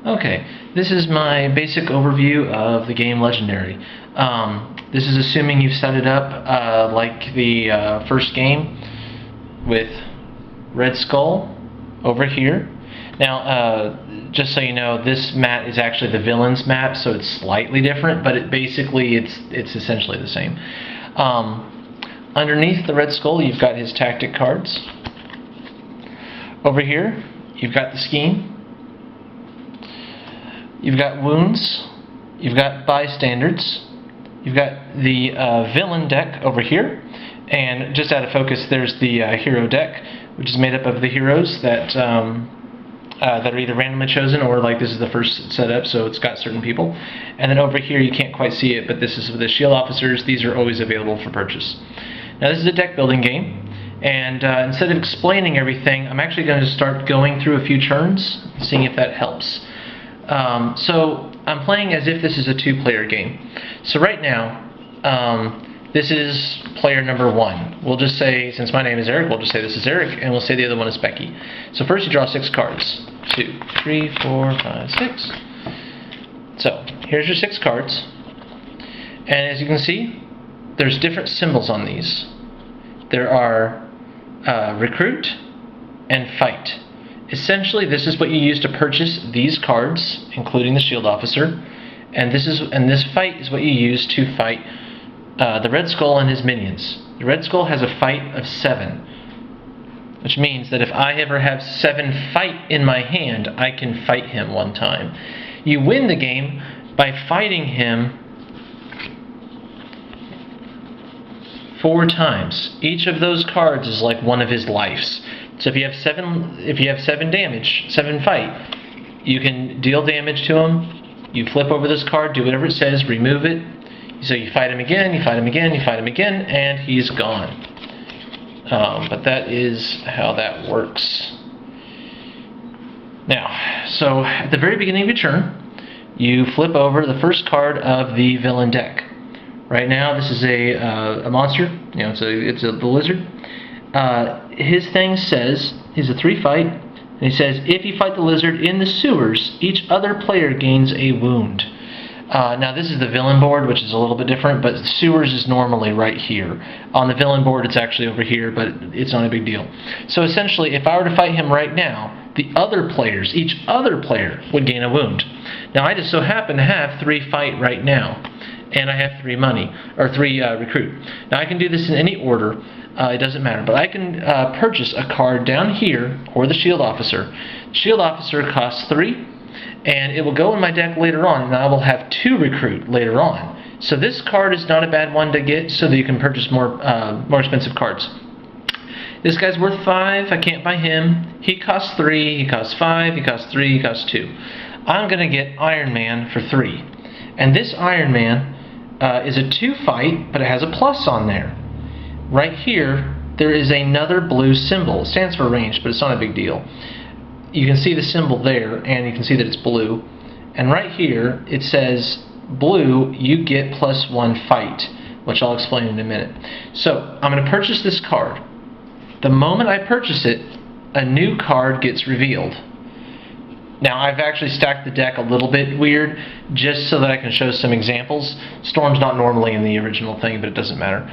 Okay, this is my basic overview of the game Legendary. This is assuming you've set it up like the first game with Red Skull over here. Now, just so you know, this map is actually the villain's map, so it's slightly different, but basically it's essentially the same. Underneath the Red Skull, you've got his tactic cards. Over here, you've got the scheme. You've got wounds, you've got bystanders, you've got the villain deck over here, and just out of focus there's the hero deck, which is made up of the heroes that are either randomly chosen or like this is the first setup, so it's got certain people. And then over here you can't quite see it, but this is for the shield officers. These are always available for purchase. Now this is a deck building game, and instead of explaining everything, I'm actually going to start going through a few turns, seeing if that helps. So I'm playing as if this is a two-player game. So right now, this is player number 1. We'll just say, since my name is Eric, we'll just say this is Eric, and we'll say the other one is Becky. So first you draw 6 cards. 2, 3, 4, 5, 6. So here's your 6 cards. And as you can see, there's different symbols on these. There are recruit and fight. Essentially, this is what you use to purchase these cards, including the shield officer, and this fight is what you use to fight the Red Skull and his minions. The Red Skull has a fight of 7, which means that if I ever have 7 fight in my hand, I can fight him one time. You win the game by fighting him 4 times. Each of those cards is like one of his lives. So if you have 7 damage, 7 fight, you can deal damage to him. You flip over this card, do whatever it says, remove it. So you fight him again, you fight him again, you fight him again, and he's gone. But that is how that works. Now, so at the very beginning of your turn, you flip over the first card of the villain deck. Right now, this is a monster. You know, the lizard. His thing says, he's a 3 fight, and he says, if you fight the lizard in the sewers, each other player gains a wound. Now this is the villain board, which is a little bit different, but sewers is normally right here. On the villain board it's actually over here, but it's not a big deal. So essentially, if I were to fight him right now, the other players, each other player would gain a wound. Now I just so happen to have 3 fight right now, and I have 3 money, or 3 recruit. Now I can do this in any order. It doesn't matter, but I can purchase a card down here, or the shield officer. Shield officer costs 3, and it will go in my deck later on, and I will have 2 recruit later on. So this card is not a bad one to get, so that you can purchase more expensive cards. This guy's worth 5. I can't buy him. He costs 3. He costs 5. He costs 3. He costs 2. I'm gonna get Iron Man for 3, and this Iron Man is a 2 fight, but it has a plus on there. Right here, there is another blue symbol. It stands for range, but it's not a big deal. You can see the symbol there, and you can see that it's blue. And right here, it says, blue, you get +1 fight, which I'll explain in a minute. So, I'm going to purchase this card. The moment I purchase it, a new card gets revealed. Now, I've actually stacked the deck a little bit weird, just so that I can show some examples. Storm's not normally in the original thing, but it doesn't matter.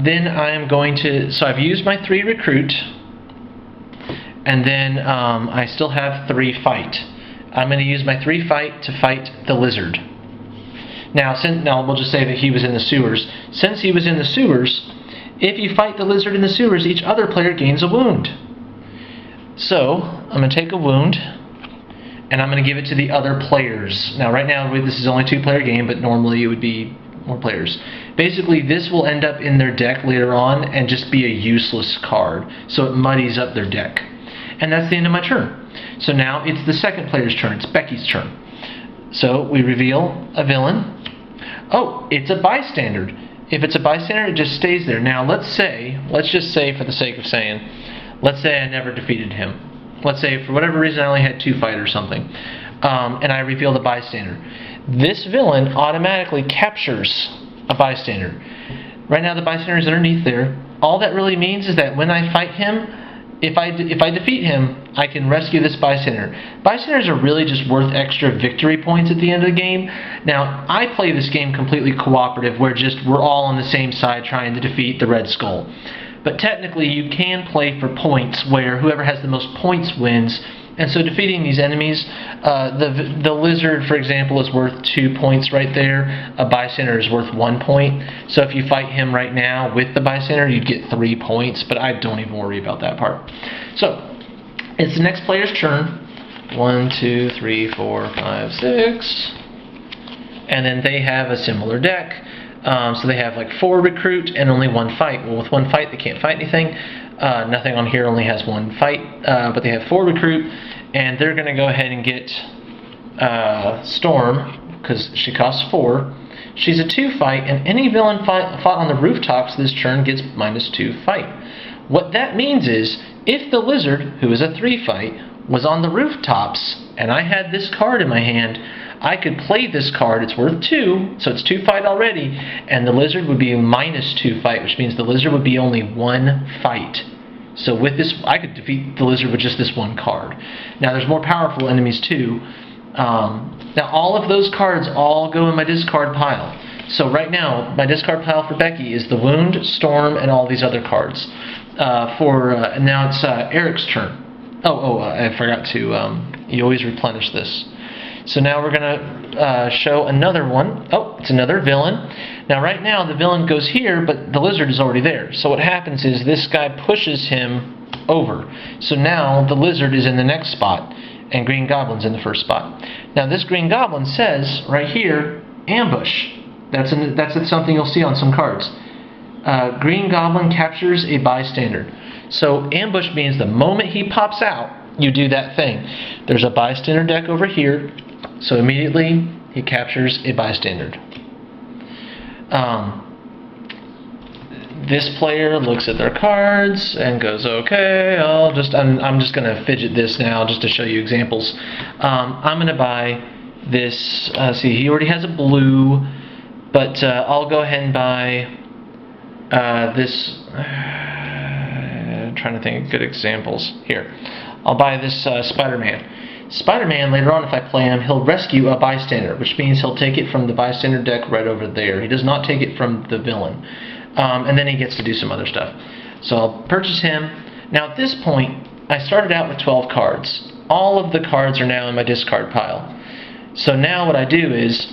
Then I am going to, so I've used my 3 recruit, and then I still have 3 fight. I'm going to use my 3 fight to fight the lizard. Now we'll just say that he was in the sewers. Since he was in the sewers, if you fight the lizard in the sewers, each other player gains a wound. So I'm going to take a wound, and I'm going to give it to the other players. Now right now this is only a 2-player game, but normally it would be more players. Basically, this will end up in their deck later on and just be a useless card, so it muddies up their deck. And that's the end of my turn. So now it's the second player's turn. It's Becky's turn. So we reveal a villain. Oh, it's a bystander. If it's a bystander, it just stays there. Now let's just say for the sake of saying, let's say I never defeated him. Let's say for whatever reason I only had 2 fight or something, and I reveal the bystander. This villain automatically captures a bystander. Right now the bystander is underneath there. All that really means is that when I fight him, if I defeat him, I can rescue this bystander. Bystanders are really just worth extra victory points at the end of the game. Now, I play this game completely cooperative, where we're all on the same side trying to defeat the Red Skull. But technically, you can play for points, where whoever has the most points wins. And so defeating these enemies, the lizard, for example, is worth 2 points right there. A bystander is worth 1 point. So if you fight him right now with the bystander, you'd get 3 points, but I don't even worry about that part. So it's the next player's turn. 1, 2, 3, 4, 5, 6. And then they have a similar deck. So they have like 4 recruit and only 1 fight. Well, with 1 fight, they can't fight anything. Nothing on here only has 1 fight, but they have 4 recruit, and they're going to go ahead and get Storm, because she costs 4. She's a 2 fight, and any villain fought on the rooftops this turn gets -2 fight. What that means is, if the lizard, who is a 3 fight, was on the rooftops, and I had this card in my hand, I could play this card. It's worth 2, so it's 2 fight already, and the lizard would be -2 fight, which means the lizard would be only 1 fight. So with this, I could defeat the lizard with just this 1 card. Now there's more powerful enemies too. Now all of those cards all go in my discard pile. So right now, my discard pile for Becky is the Wound, Storm, and all these other cards. Now it's Eric's turn. I forgot to, you always replenish this. So now we're going to show another one. Oh, it's another villain. Now right now the villain goes here, but the lizard is already there. So what happens is this guy pushes him over. So now the lizard is in the next spot, and Green Goblin's in the first spot. Now this Green Goblin says right here, ambush. That's something you'll see on some cards. Green Goblin captures a bystander. So ambush means the moment he pops out, you do that thing. There's a bystander deck over here, so immediately he captures a bystander. This player looks at their cards and goes, okay, I'm just going to fidget this now just to show you examples. I'm going to buy this, see, he already has a blue, but I'll go ahead and buy this, trying to think of good examples. Here, I'll buy this Spider-Man. Spider-Man, later on, if I play him, he'll rescue a bystander, which means he'll take it from the bystander deck right over there. He does not take it from the villain. And then he gets to do some other stuff. So I'll purchase him. Now at this point, I started out with 12 cards. All of the cards are now in my discard pile. So now what I do is,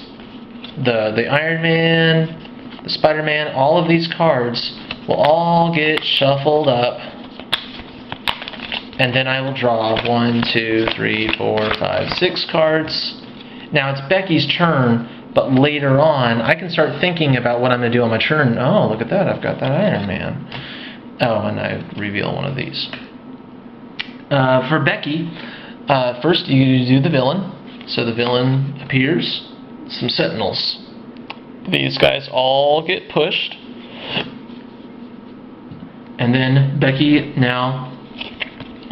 the Iron Man, the Spider-Man, all of these cards will all get shuffled up, and then I will draw 1, 2, 3, 4, 5, 6 cards. Now it's Becky's turn, but later on I can start thinking about what I'm going to do on my turn. Oh, look at that, I've got that Iron Man. Oh, and I reveal one of these. For Becky, first you do the villain. So the villain appears, some sentinels. These guys all get pushed. And then Becky now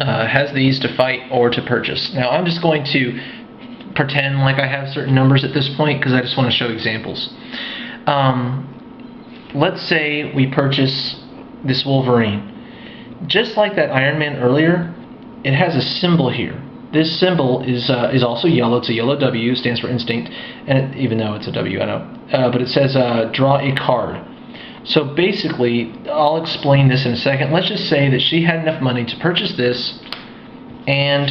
has these to fight or to purchase. Now I'm just going to pretend like I have certain numbers at this point because I just want to show examples. Let's say we purchase this Wolverine. Just like that Iron Man earlier, it has a symbol here. This symbol is also yellow. It's a yellow W, stands for instinct, and even though it's a W, I know. But it says draw a card. So basically, I'll explain this in a second. Let's just say that she had enough money to purchase this and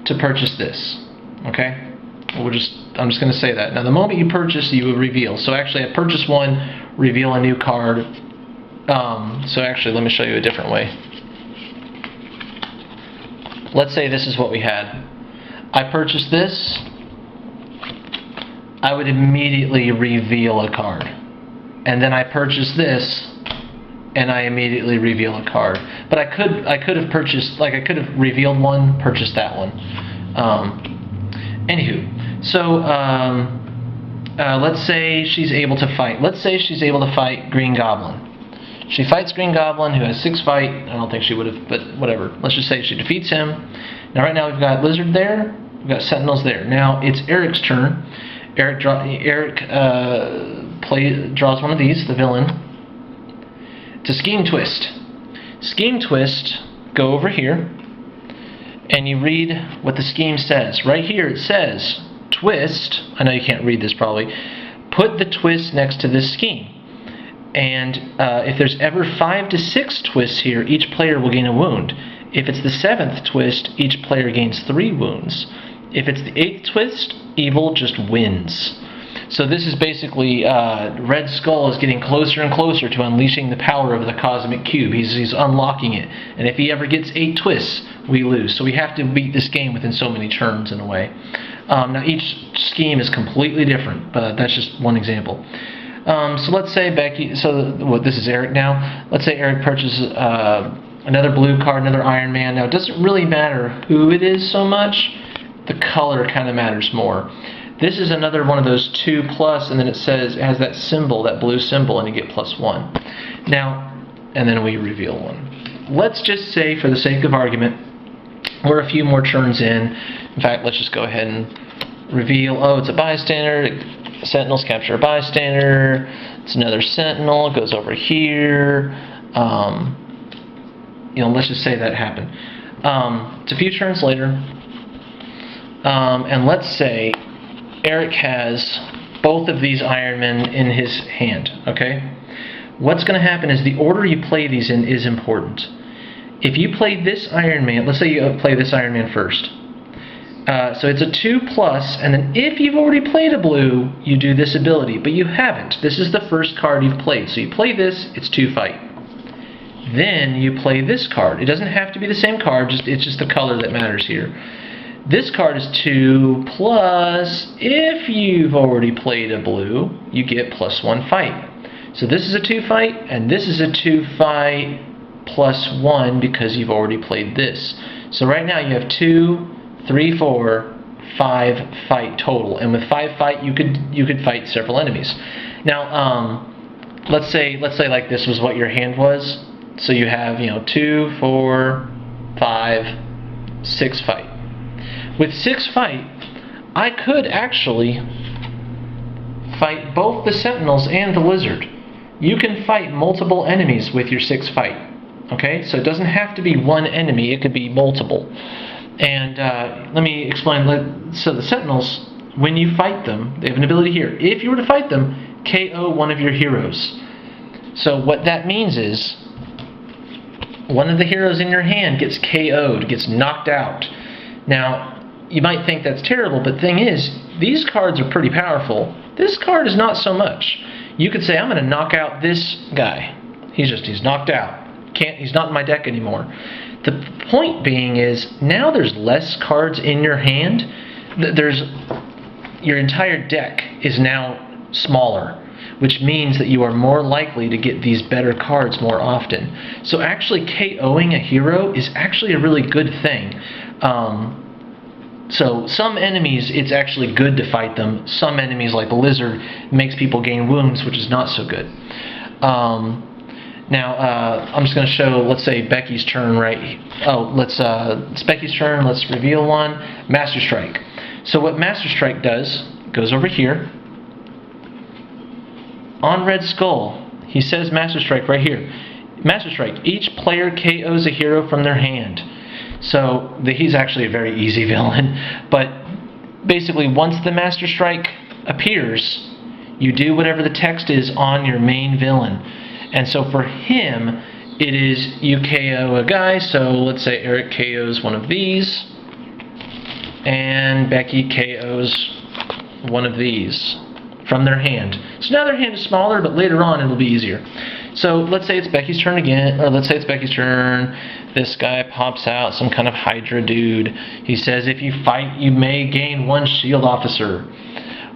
to purchase this. Okay? I'm just going to say that. Now, the moment you purchase, you will reveal. So actually, I purchase one, reveal a new card. So actually, let me show you a different way. Let's say this is what we had. I purchased this. I would immediately reveal a card. And then I purchase this, and I immediately reveal a card. But I could have purchased, like I could have revealed one, purchased that one. Anywho, so let's say she's able to fight. Let's say she's able to fight Green Goblin. She fights Green Goblin, who has 6 fight. I don't think she would have, but whatever. Let's just say she defeats him. Now right now we've got Lizard there, we've got Sentinels there. Now it's Eric's turn. Eric draws one of these, the villain. It's a Scheme Twist. Scheme Twist go over here and you read what the scheme says. Right here it says, twist, I know you can't read this probably, put the twist next to this scheme. And if there's ever 5 to 6 twists here, each player will gain a wound. If it's the 7th twist, each player gains 3 wounds. If it's the 8th twist, evil just wins. So this is basically Red Skull is getting closer and closer to unleashing the power of the cosmic cube. He's unlocking it. And if he ever gets 8 twists, we lose. So we have to beat this game within so many turns in a way. Now each scheme is completely different, but that's just one example. So let's say Becky, this is Eric now. Let's say Eric purchases another blue card, another Iron Man. Now it doesn't really matter who it is so much. The color kind of matters more. This is another one of those 2+, and then it says it has that symbol, that blue symbol, and you get +1. Now, and then we reveal one. Let's just say, for the sake of argument, we're a few more turns in. In fact, let's just go ahead and reveal. Oh, it's a bystander. Sentinels capture a bystander. It's another sentinel. It goes over here. Let's just say that happened. It's a few turns later, and let's say Eric has both of these Iron Men in his hand, okay? What's going to happen is the order you play these in is important. If you play this Iron Man, let's say you play this Iron Man first. So it's a 2+, and then if you've already played a blue, you do this ability, but you haven't. This is the first card you've played. So you play this, it's 2 fight. Then you play this card. It doesn't have to be the same card, it's just the color that matters here. This card is 2+. If you've already played a blue, you get +1 fight. So this is a 2 fight, and this is a 2 fight +1 because you've already played this. So right now you have 2, 3, 4, 5 fight total, and with 5 fight you could fight several enemies. Now let's say like this was what your hand was. So you have 2, 4, 5, 6 fight. With 6 fight, I could actually fight both the Sentinels and the Lizard. You can fight multiple enemies with your 6 fight. Okay, so it doesn't have to be one enemy, it could be multiple. And let me explain. So the Sentinels, when you fight them, they have an ability here. If you were to fight them, KO one of your heroes. So what that means is, one of the heroes in your hand gets KO'd, gets knocked out. Now, you might think that's terrible, but the thing is, these cards are pretty powerful. This card is not so much. You could say, I'm going to knock out this guy. He's knocked out. He's not in my deck anymore. The point being is, now there's less cards in your hand. Your entire deck is now smaller, which means that you are more likely to get these better cards more often. So actually KOing a hero is actually a really good thing. So some enemies, it's actually good to fight them. Some enemies, like the Lizard, makes people gain wounds, which is not so good. Now, I'm just going to show, let's say, Becky's turn it's Becky's turn. Let's reveal one. Master Strike. So what Master Strike does, goes over here. On Red Skull, he says Master Strike right here. Master Strike, each player KOs a hero from their hand. So he's actually a very easy villain, but basically once the Master Strike appears, you do whatever the text is on your main villain. And so for him, it is you KO a guy, so let's say Eric KOs one of these, and Becky KOs one of these from their hand. So now their hand is smaller, but later on it'll be easier. So let's say it's Becky's turn again, or let's say it's Becky's turn. This guy pops out, some kind of Hydra dude. He says, if you fight, you may gain 1 shield officer.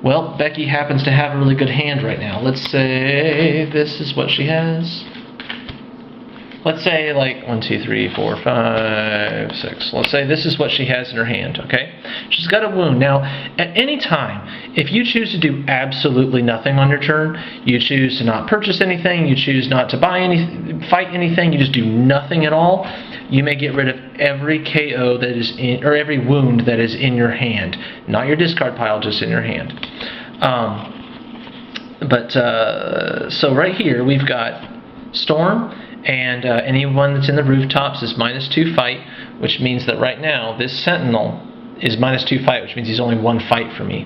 Well, Becky happens to have a really good hand right now. Let's say this is what she has. Let's say like 1, 2, 3, 4, 5, 6. Let's say this is what she has in her hand, okay? She's got a wound. Now, at any time, if you choose to do absolutely nothing on your turn, you choose to not purchase anything, you choose not to fight anything, you just do nothing at all, you may get rid of every KO that is in, or every wound that is in your hand. Not your discard pile, just in your hand. So right here, we've got Storm And anyone that's in the rooftops is -2 fight, which means that right now this Sentinel is -2 fight, which means he's only 1 fight for me.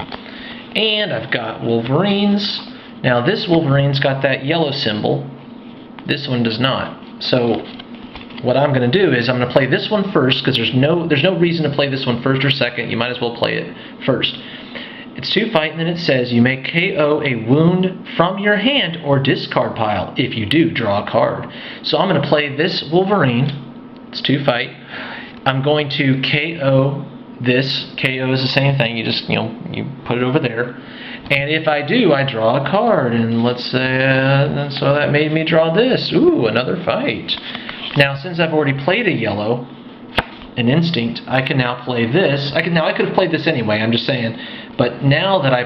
And I've got Wolverines. Now this Wolverine's got that yellow symbol. This one does not. So what I'm going to do is I'm going to play this one first, because there's no reason to play this one first or second. You might as well play it first. It's 2 fight, and then it says you may KO a wound from your hand or discard pile. If you do, draw a card. So I'm going to play this Wolverine. It's 2 fight. I'm going to KO this. KO is the same thing. You just, you put it over there. And if I do, I draw a card. And let's say, so that made me draw this. Ooh, another fight. Now, since I've already played a yellow, an instinct, I can now play this. I could have played this anyway. I'm just saying. But now that I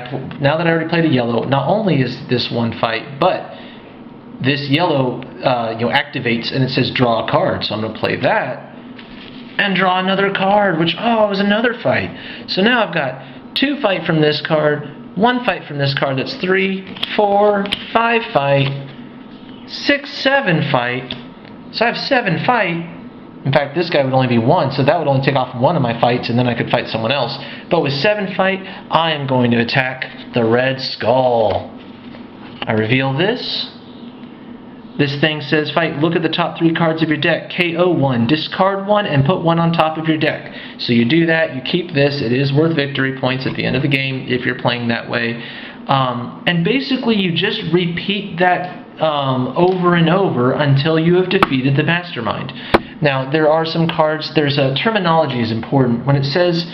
already played a yellow, not only is this 1 fight, but this yellow activates and it says draw a card. So I'm going to play that and draw another card, which it was another fight. So now I've got 2 fight from this card, 1 fight from this card. That's 3, 4, 5 fight, 6, 7 fight. So I have 7 fight. In fact, this guy would only be 1, so that would only take off 1 of my fights, and then I could fight someone else. But with 7 fight, I am going to attack the Red Skull. I reveal this. This thing says, fight, look at the top 3 cards of your deck. KO 1, discard 1, and put 1 on top of your deck. So you do that, you keep this. It is worth victory points at the end of the game if you're playing that way. And basically, you just repeat that over and over until you have defeated the mastermind. Now, there are some cards, terminology is important. When it says,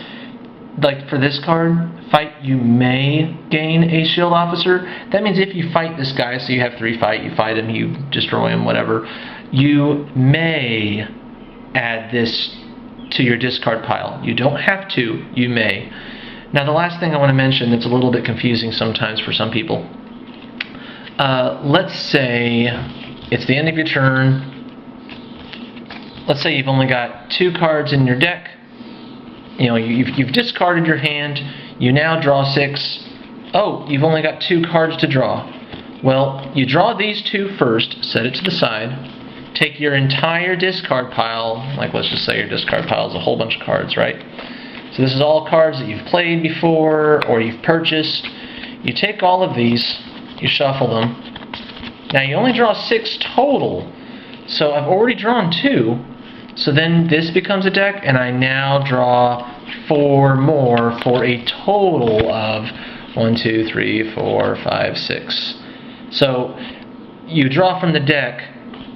like for this card, fight, you may gain a shield officer, that means if you fight this guy, so you have 3 fight, you fight him, you destroy him, whatever, you may add this to your discard pile. You don't have to, you may. Now, the last thing I want to mention that's a little bit confusing sometimes for some people. Let's say it's the end of your turn. Let's say you've only got 2 cards in your deck. You've discarded your hand. You now draw 6. Oh, you've only got 2 cards to draw. Well, you draw these 2 first, set it to the side, take your entire discard pile, like let's just say your discard pile is a whole bunch of cards, right? So this is all cards that you've played before or you've purchased. You take all of these, you shuffle them. Now you only draw 6 total. So I've already drawn 2. So then this becomes a deck, and I now draw 4 more for a total of 1, 2, 3, 4, 5, 6. So you draw from the deck,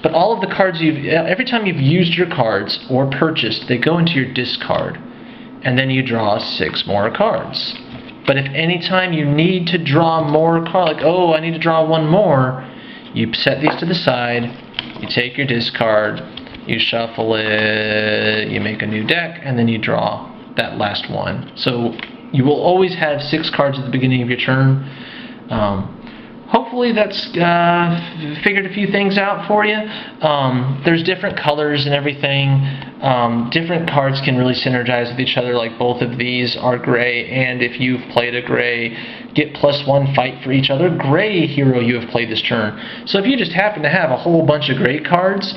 but all of the cards every time you've used your cards or purchased, they go into your discard. And then you draw 6 more cards. But if any time you need to draw more cards, like, oh, I need to draw 1 more, you set these to the side, you take your discard, you shuffle it, you make a new deck, and then you draw that last one. So you will always have 6 cards at the beginning of your turn. Hopefully that's figured a few things out for you. There's different colors and everything. Different cards can really synergize with each other, like both of these are gray, and if you've played a gray, get +1 fight for each other gray hero you have played this turn. So if you just happen to have a whole bunch of gray cards,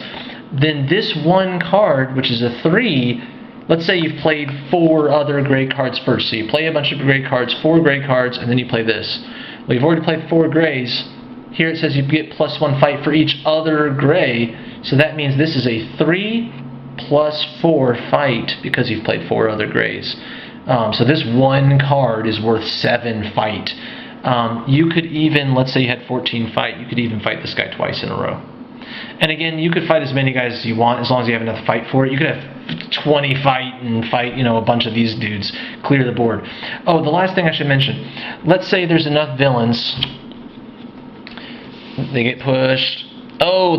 then this 1 card, which is a 3, let's say you've played 4 other gray cards first. So you play a bunch of gray cards, 4 gray cards, and then you play this. Well, you've already played 4 grays. Here it says you get +1 fight for each other gray. So that means this is a 3 + 4 fight because you've played 4 other grays. So this 1 card is worth 7 fight. You could even, let's say you had 14 fight, you could even fight this guy twice in a row. And again, you could fight as many guys as you want as long as you have enough fight for it. You could have 20 fight and fight, a bunch of these dudes, clear the board. Oh, the last thing I should mention. Let's say there's enough villains. They get pushed. Oh,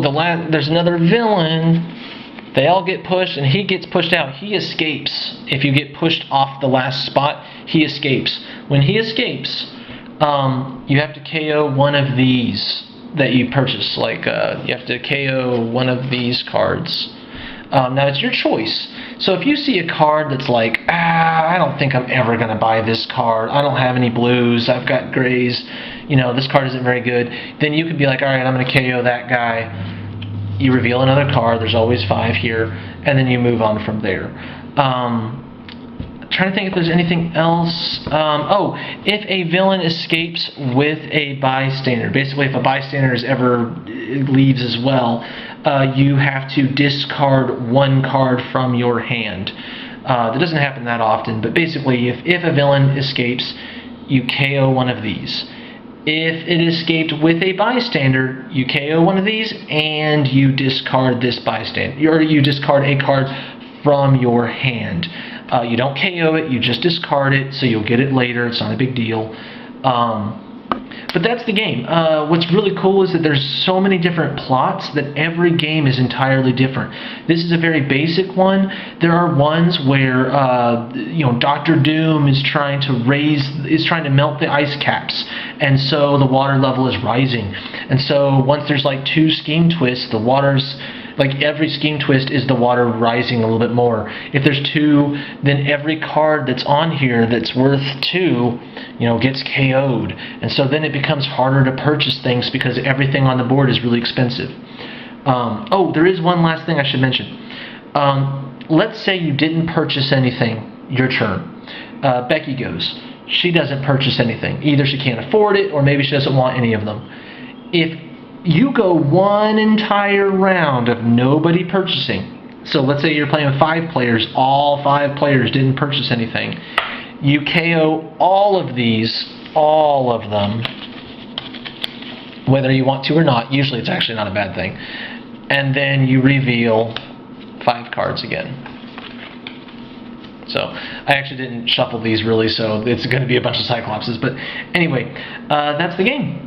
there's another villain. They all get pushed and he gets pushed out. He escapes. If you get pushed off the last spot, he escapes. When he escapes, you have to KO one of these that you purchase. Like you have to KO one of these cards. Now it's your choice. So if you see a card that's like, I don't think I'm ever going to buy this card. I don't have any blues. I've got grays. This card isn't very good. Then you could be like, all right, I'm going to KO that guy. you reveal another card. There's always 5 here, and then you move on from there. Trying to think if there's anything else. If a villain escapes with a bystander, basically if a bystander leaves as well, you have to discard 1 card from your hand. That doesn't happen that often, but basically if a villain escapes, you KO one of these. If it escaped with a bystander, you KO one of these and you discard this bystander, or you discard a card from your hand. You don't KO it, you just discard it, so you'll get it later. It's not a big deal. But that's the game. What's really cool is that there's so many different plots that every game is entirely different. This is a very basic one. There are ones where Dr. Doom is trying to melt the ice caps, and so the water level is rising. And so once there's like 2 scheme twists, the water's like every scheme twist is the water rising a little bit more. If there's 2, then every card that's on here that's worth 2, gets KO'd. And so then it becomes harder to purchase things because everything on the board is really expensive. There is one last thing I should mention. Let's say you didn't purchase anything your turn. Becky goes. She doesn't purchase anything. Either she can't afford it or maybe she doesn't want any of them. If you go 1 entire round of nobody purchasing, so let's say you're playing with 5 players, all 5 players didn't purchase anything, you KO all of these, all of them, whether you want to or not. Usually it's actually not a bad thing. And then you reveal 5 cards again. So I actually didn't shuffle these really, so it's going to be a bunch of Cyclopses. But anyway, that's the game.